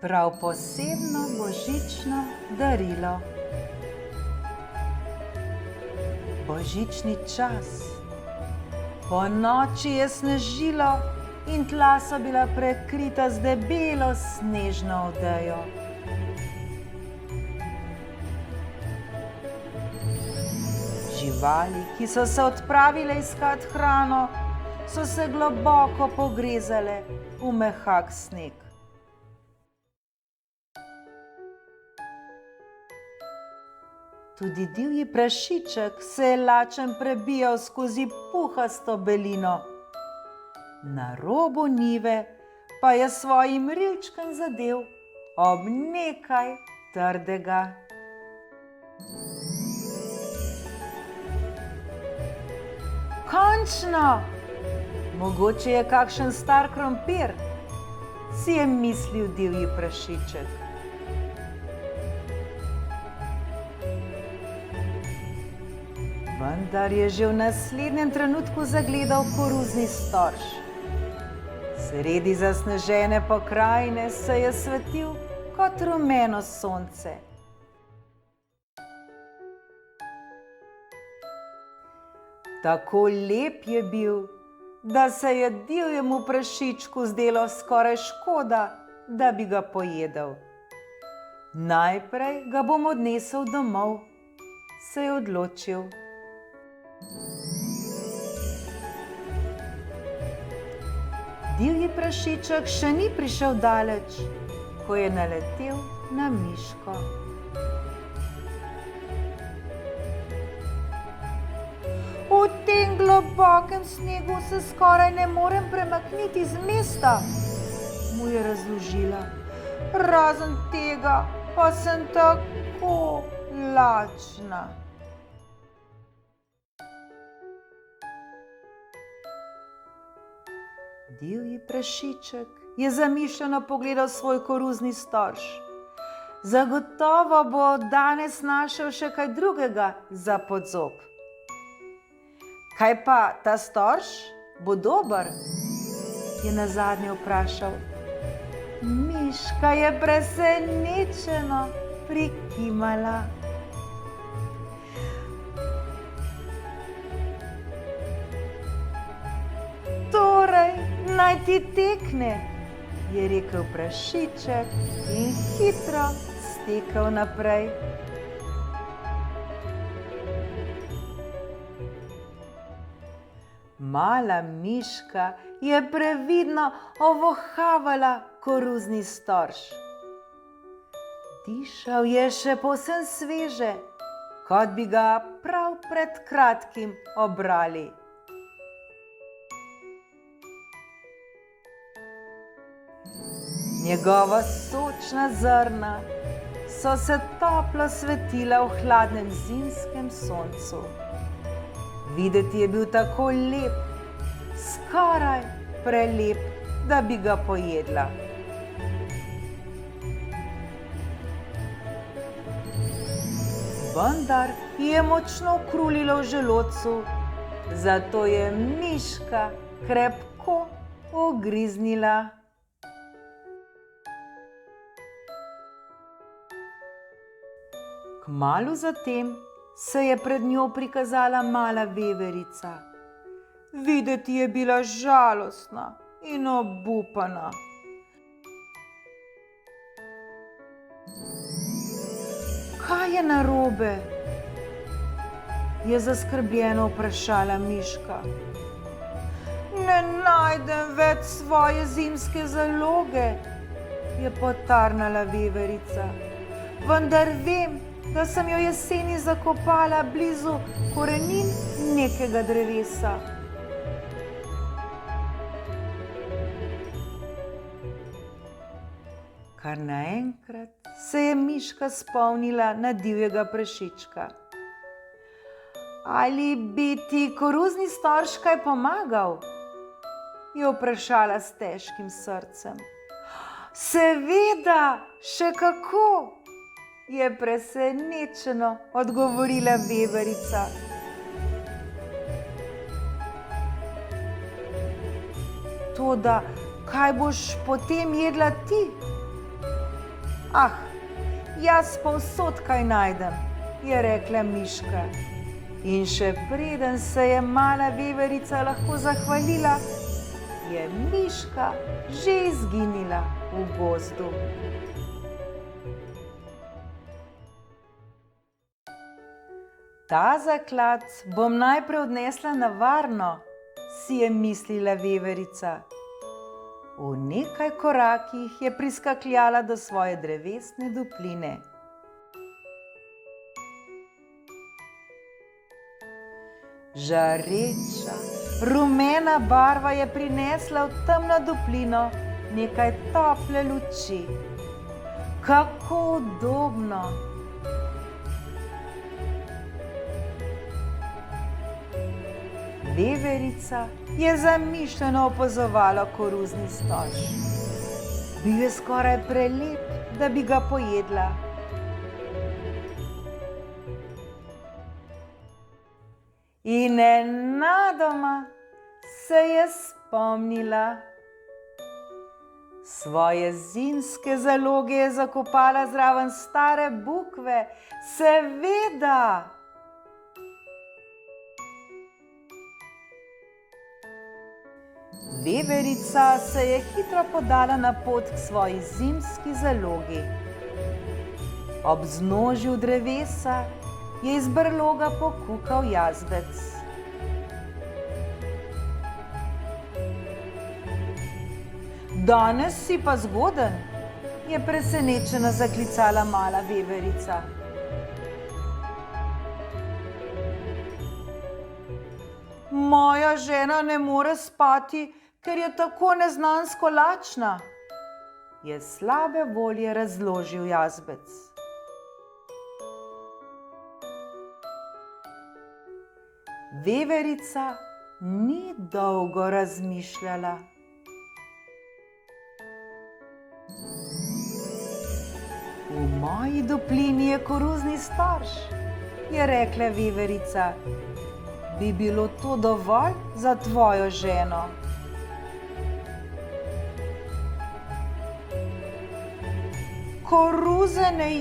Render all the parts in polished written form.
prav posebno božično darilo. Božični čas. Ponoči je snežilo in tla so bila prekrita z debelo snežno odejo. Živali, ki so se odpravile iskat hrano, so se globoko pogrezale v mehak sneg. Tudi divji prašiček se je lačen prebijal skozi puhasto belino. Na robu njive pa je svojim rilčkem zadel ob nekaj trdega. Končno! Mogoče je kakšen star krompir, si je mislil divji prašiček. Vendar je že v naslednjem trenutku zagledal koruzni storž. Sredi zasnežene pokrajine se je svetil kot rumeno sonce. Tako lep je bil, da se je divjemu prašičku zdelo skoraj škoda, da bi ga pojedel. Najprej ga bom odnesel domov, se je odločil. Divji prašiček še ni prišel daleč, ko je naletel na miško. V tem globokem snegu se skoraj ne morem premakniti z mesta, mu je razložila. Razen tega pa sem tako lačna. Divji prašiček je zamišljeno pogledal svoj koruzni storž. Zagotovo bo danes našel še kaj drugega za pod zob. Kaj pa ta storž? Bo dober? Je nazadnje vprašal. Miška je presenečeno prikimala. Torej, naj ti tekne, je rekel prašiček in hitro stekel naprej. Mala miška je previdno ovohavala koruzni storž. Dišal je še povsem sveže, kot bi ga prav pred kratkim obrali. Njegova sočna zrna so se toplo svetila v hladnem zimskem soncu. Videti je bil tako lep, skoraj prelep, da bi ga pojedla. Vendar je močno krulilo v želodcu, zato je miška krepko ugriznila. Kmalu zatem se je pred njo prikazala mala veverica. Videti je bila žalostna in obupana. Kaj je narobe? Je zaskrbljeno vprašala miška. Ne najdem več svoje zimske zaloge, je potarnala veverica. Vendar vem, da sem jo jeseni zakopala blizu korenin nekega drevesa. Kar naenkrat se je miška spomnila na divjega prašička. Ali bi ti koruzni storž kaj pomagal? Je vprašala s težkim srcem. Seveda, še kako, je presenečeno odgovorila veverica. Toda, kaj boš potem jedla ti? Ah, jaz povsod kaj najdem, je rekla miška. In še preden se je mala veverica lahko zahvalila, je miška že izginila v gozdu. Ta zaklad bom najprej odnesla na varno, si je mislila veverica. V nekaj korakih je priskakljala do svoje drevesne dupline. Žareča, rumena barva je prinesla v temno duplino nekaj tople luči. Kako udobno! Veverica je zamišljeno opazovala koruzni storž. Bil je skoraj prelep, da bi ga pojedla. In nenadoma se je spomnila. Svoje zimske zaloge je zakopala zraven stare bukve, seveda. Veverica se je hitro podala na pot k svoji zimski zalogi. Ob vznožju drevesa je iz brloga pokukal jazbec. Danes si pa zgoden, je presenečena zaklicala mala veverica. Moja žena ne more spati, ker je tako neznansko lačna, je slabe volje razložil jazbec. Veverica ni dolgo razmišljala. V moji duplini je koruzni storž, je rekla veverica. Bi bilo to dovolj za tvojo ženo? Koruze ne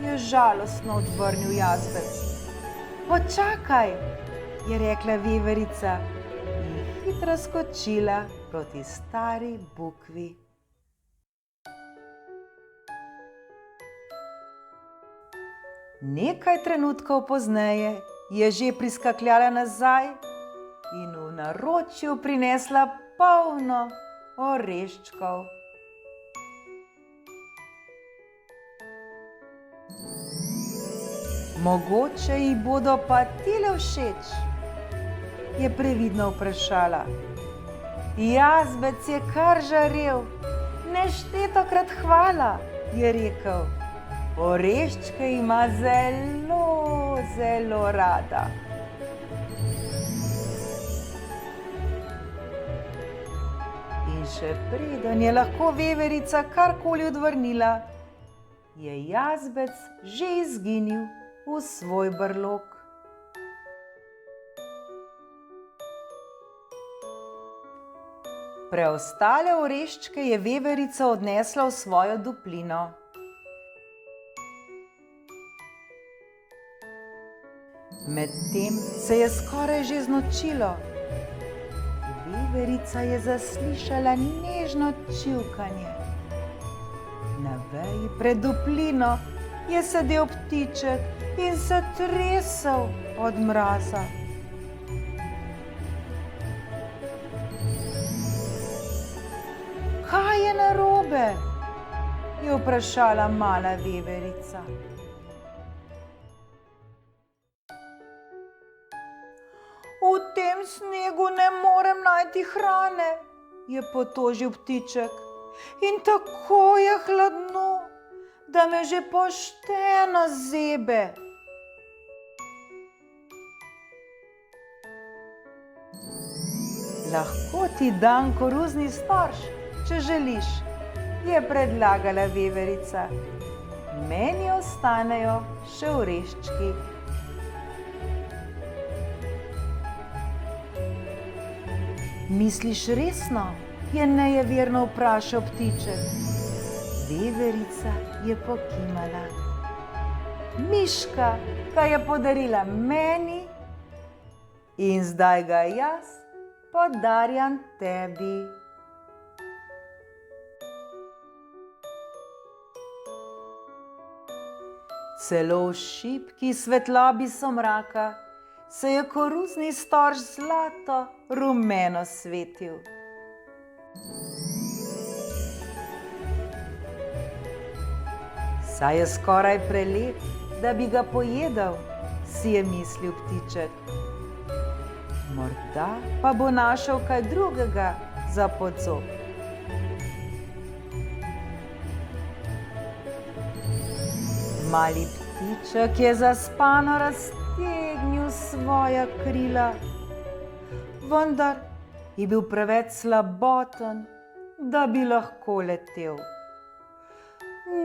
je žalostno odvrnil jazbec. Počakaj, je rekla veverica in hitro skočila proti stari bukvi. Nekaj trenutkov pozneje je že priskakljala nazaj in v naročju prinesla polno oreščkov. Mogoče ji bodo pa tile všeč, je previdno vprašala. Jazbec je kar žarel. Neštetokrat hvala, je rekel. Oreščke ima zelo, zelo rada. In še preden je lahko veverica karkoli odvrnila, je jazbec že izginil v svoj brlog. Preostale oreščke je veverica odnesla v svojo duplino. Medtem se je skoraj že znočilo. Veverica je zaslišala nežno čivkanje. Na veji pred duplino je sedel ptiček in se tresel od mraza. Kaj je narobe? Je vprašala mala veverica. V tem snegu ne morem najti hrane, je potožil ptiček. In tako je hladno, da me že pošteno zebe. Lahko ti dam koruzni storž, če želiš, je predlagala veverica. Meni ostanejo še oreščki. Misliš resno? Je nejeverno vprašal ptiček. Veverica je pokimala. Miška ga je podarila meni in zdaj ga jaz podarjam tebi. Celo v šibki svetlobi somraka se je koruzni storž zlato rumeno svetil. Saj je skoraj prelep, da bi ga pojedel, si je mislil ptiček. Morda pa bo našel kaj drugega za pod zob. Mali ptiček je zaspano raztegnil svoja krila, vendar je bil preveč slaboten, da bi lahko letel.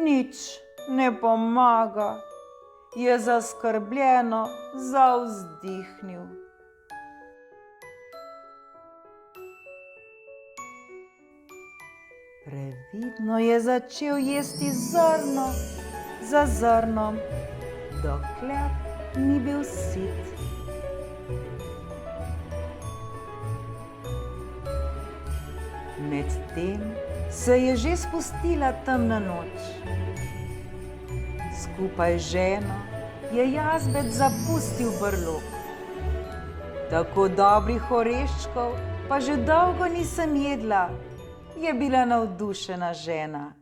Nič ne pomaga, je zaskrbljeno zavzdihnil. Previdno je začel jesti zrno za zrnom, dokler ni bil sit. Medtem se je že spustila temna noč. Skupaj z ženo je jazbec zapustil brlog. Tako dobrih oreščkov pa že dolgo nisem jedla, je bila navdušena žena.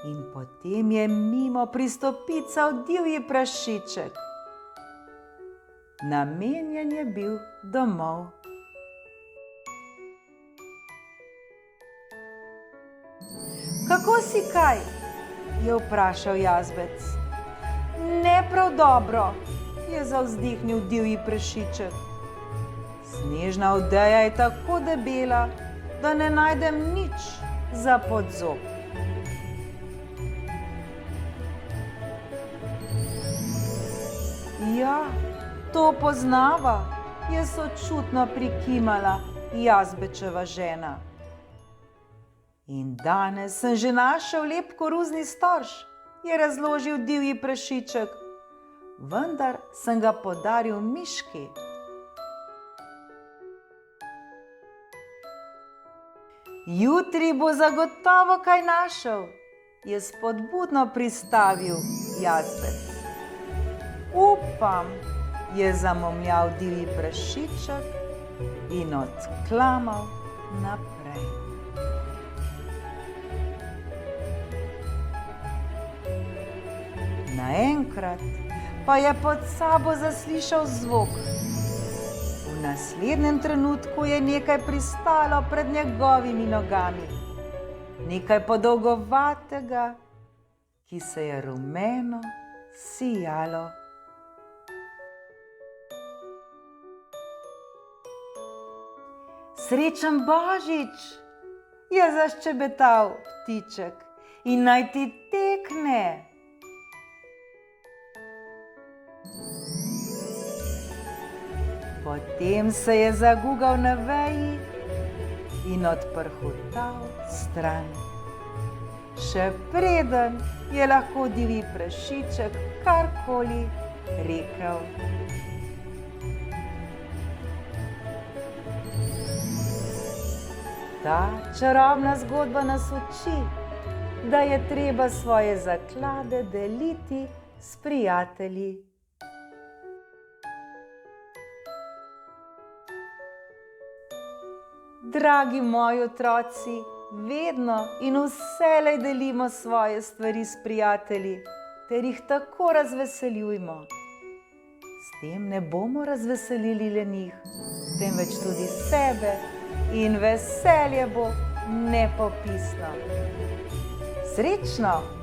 In potem je mimo pristopical divji prašiček. Namenjen je bil domov. Kako si kaj? Je vprašal jazbec. Ne prav dobro, je zavzdihnil divji prašiček. Snežna odeja je tako debela, da ne najdem nič za pod zob. Ja, to poznava, je sočutno prikimala jazbečeva žena. In danes sem že našel lep koruzni storž, je razložil divji prašiček, vendar sem ga podaril miški. Jutri bo zagotovo kaj našel, je spodbudno pristavil jazbec. Upam, je zamomljal divji prašiček in odklamal naprej. Naenkrat pa je pod sabo zaslišal zvok. V naslednjem trenutku je nekaj pristalo pred njegovimi nogami. Nekaj podolgovatega, ki se je rumeno sijalo. Srečen Božič, je zaščebetal ptiček, in naj ti tekne. Potem se je zagugal na veji in odprhutal stran. Še preden je lahko divji prašiček karkoli rekel. Ta čarobna zgodba nas uči, da je treba svoje zaklade deliti s prijatelji. Dragi moji otroci, vedno in vselej delimo svoje stvari s prijatelji, ter jih tako razveseljujmo. S tem ne bomo razveselili le njih, temveč tudi sebe, in veselje bo nepopisno. Srečno!